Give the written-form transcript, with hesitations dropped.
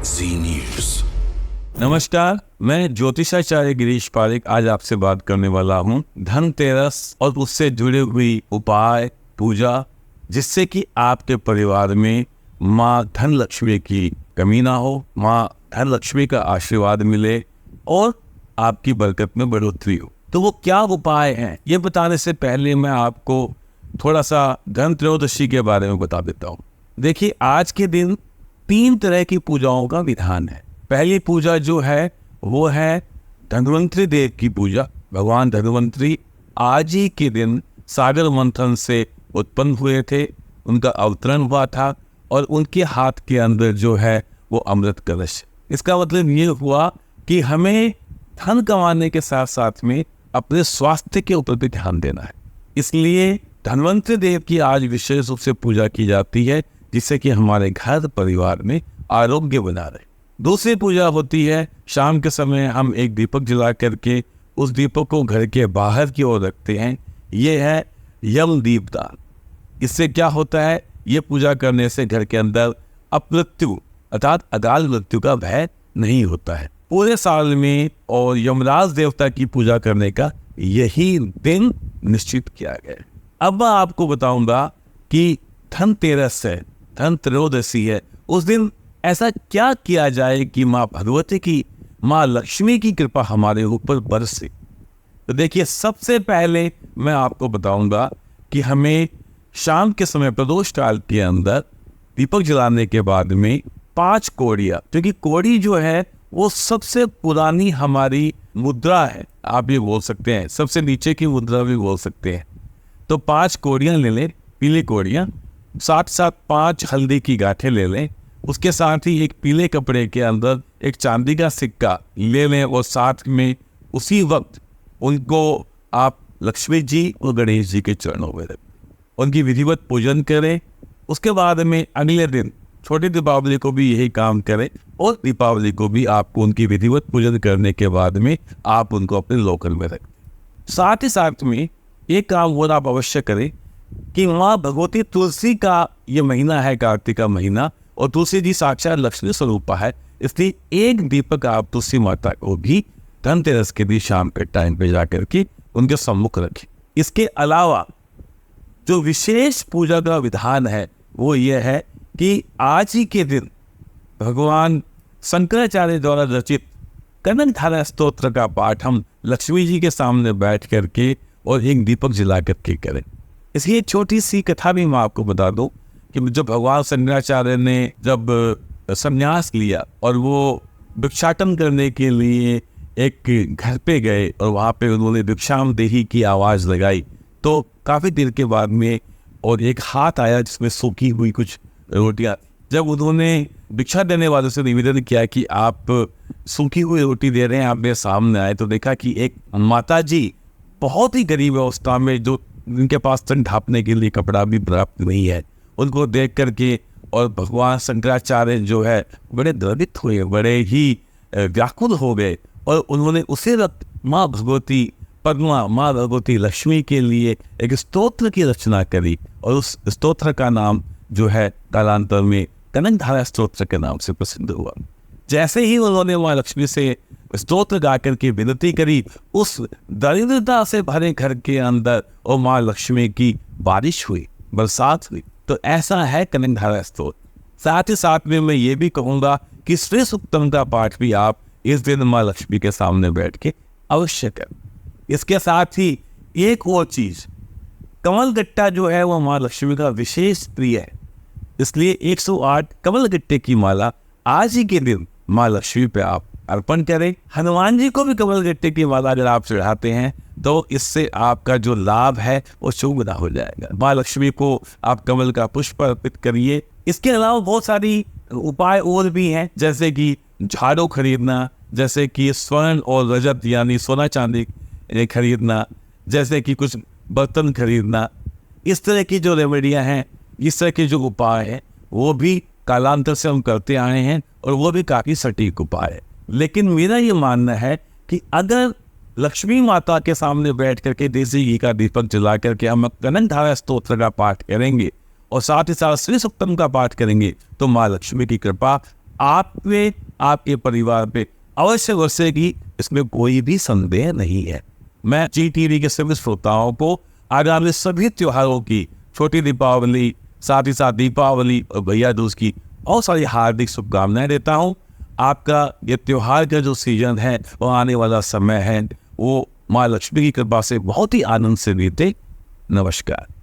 जी news. नमस्कार, मैं ज्योतिषाचार्य गिरीश पारिक आज आपसे बात करने वाला हूँ धनतेरस और उससे जुड़े हुई उपाय पूजा, जिससे कि आपके परिवार में माँ धन लक्ष्मी की कमी ना हो, माँ धन लक्ष्मी का आशीर्वाद मिले और आपकी बरकत में बढ़ोतरी हो। तो वो क्या उपाय हैं, ये बताने से पहले मैं आपको थोड़ा सा धन त्रयोदशी के बारे में बता देता हूँ। देखिए, आज के दिन 3 तरह की पूजाओं का विधान है। पहली पूजा जो है वो है धन्वंतरि देव की पूजा। भगवान धन्वंतरि आज ही के दिन सागर मंथन से उत्पन्न हुए थे, उनका अवतरण हुआ था और उनके हाथ के अंदर जो है वो अमृत कलश। इसका मतलब ये हुआ कि हमें धन कमाने के साथ साथ में अपने स्वास्थ्य के ऊपर भी ध्यान देना है। इसलिए धन्वंतरि देव की आज विशेष रूप से पूजा की जाती है, जिससे कि हमारे घर परिवार में आरोग्य बना रहे। दूसरी पूजा होती है शाम के समय हम एक दीपक जला करके उस दीपक को घर के बाहर की ओर रखते हैं। ये है यम दीपदान। इससे क्या होता है, ये पूजा करने से घर के अंदर अपमृत्यु अर्थात अकाल मृत्यु का भय नहीं होता है पूरे साल में। और यमराज देवता की पूजा करने का यही दिन निश्चित किया गया। अब मैं आपको बताऊंगा कि धनतेरस है, धन त्रयोदशी है, उस दिन ऐसा क्या किया जाए कि माँ भगवती की, माँ लक्ष्मी की कृपा हमारे ऊपर बरसे। तो देखिए, सबसे पहले मैं आपको बताऊंगा कि हमें शाम के समय प्रदोष काल के अंदर दीपक जलाने के बाद में 5 कौड़ियाँ, क्योंकि कौड़ी जो है वो सबसे पुरानी हमारी मुद्रा है, आप ये बोल सकते हैं, सबसे नीचे की मुद्रा भी बोल सकते हैं। तो 5 कौड़ियाँ ले लें, पीली कौड़ियाँ, साथ साथ 5 हल्दी की गांठें ले लें। उसके साथ ही एक पीले कपड़े के अंदर एक चांदी का सिक्का ले लें और साथ में उसी वक्त उनको आप लक्ष्मी जी और गणेश जी के चरणों में रखें, उनकी विधिवत पूजन करें। उसके बाद में अगले दिन छोटी दीपावली को भी यही काम करें और दीपावली को भी आपको उनकी विधिवत पूजन करने के बाद में आप उनको अपने लॉकर में रखें। साथ ही साथ में एक काम और आप अवश्य करें कि माँ भगवती तुलसी का ये महीना है, कार्तिक का महीना, और तुलसी जी साक्षात लक्ष्मी स्वरूपा है, इसलिए एक दीपक आप तुलसी माता को भी धनतेरस के दिन शाम के टाइम पे जाकर के उनके सम्मुख रखें। इसके अलावा जो विशेष पूजा का विधान है वो ये है कि आज ही के दिन भगवान शंकराचार्य द्वारा रचित कनकधारा स्तोत्र का पाठ हम लक्ष्मी जी के सामने बैठ करके और एक दीपक जला करके करें। इसकी एक छोटी सी कथा भी मैं आपको बता दूं कि जब भगवान शंकराचार्य ने जब संन्यास लिया और वो भिक्षाटन करने के लिए एक घर पे गए और वहाँ पे उन्होंने भिक्षाम देही की आवाज़ लगाई, तो काफ़ी देर के बाद में और एक हाथ आया जिसमें सूखी हुई कुछ रोटियाँ। जब उन्होंने भिक्षा देने वालों से निवेदन किया कि आप सूखी हुई रोटी दे रहे हैं, आप मेरे सामने आए, तो देखा कि एक माता जी बहुत ही गरीब अवस्था में, जो जिनके पास तन ढापने के लिए कपड़ा भी प्राप्त नहीं है, उनको देख करके और भगवान शंकराचार्य जो है बड़े द्रवित हुए, बड़े ही व्याकुल हो गए और उन्होंने उसी वक्त माँ भगवती पद्मा, माँ भगवती लक्ष्मी के लिए एक स्तोत्र की रचना करी और उस स्तोत्र का नाम जो है कालांतर में कनकधारा स्तोत्र के नाम से प्रसिद्ध हुआ। जैसे ही उन्होंने माँ लक्ष्मी से स्तोत्र गाकर के विनती करी, उस दरिद्रता से भरे घर के अंदर और माँ लक्ष्मी की बारिश हुई, बरसात हुई। तो ऐसा है कनकधारा स्तोत्र। साथ ही साथ में मैं ये भी कहूँगा कि श्री सूक्तम का पाठ भी आप इस दिन माँ लक्ष्मी के सामने बैठ के अवश्य करें। इसके साथ ही एक और चीज़, कमलगट्टा जो है वो माँ लक्ष्मी का विशेष प्रिय है, इसलिए 108 कमलगट्टे की माला आज ही के दिन माँ लक्ष्मी पे आप अर्पण करें। हनुमान जी को भी कमलगट्टे की माला अगर आप चढ़ाते हैं तो इससे आपका जो लाभ है वो चौगुना हो जाएगा। माँ लक्ष्मी को आप कमल का पुष्प अर्पित करिए। इसके अलावा बहुत सारी उपाय और भी हैं, जैसे कि झाड़ू खरीदना, जैसे कि स्वर्ण और रजत यानी सोना चांदी खरीदना, जैसे कि कुछ बर्तन खरीदना। इस तरह की जो रेमेडियाँ हैं, इस तरह के जो उपाय हैं, वो भी कालांतर से हम करते आए हैं और वो भी काफ़ी सटीक उपाय है। लेकिन मेरा ये मानना है कि अगर लक्ष्मी माता के सामने बैठ करके देसी घी का दीपक जला करके हम कनकधारा स्तोत्र का पाठ करेंगे और साथ ही साथ श्री सूक्तम का पाठ करेंगे, तो माँ लक्ष्मी की कृपा आप पे, आपके परिवार पे अवश्य बरसेगी, इसमें कोई भी संदेह नहीं है। मैं जी टीवी के सभी श्रोताओं को आगामी सभी त्योहारों की, छोटी दीपावली, साथ ही साथ दीपावली और भैया दूज की बहुत सारी हार्दिक शुभकामनाएं देता हूँ। आपका ये त्योहार का जो सीजन है, वो आने वाला समय है, वो माँ लक्ष्मी की कृपा से बहुत ही आनंद से बीते। नमस्कार।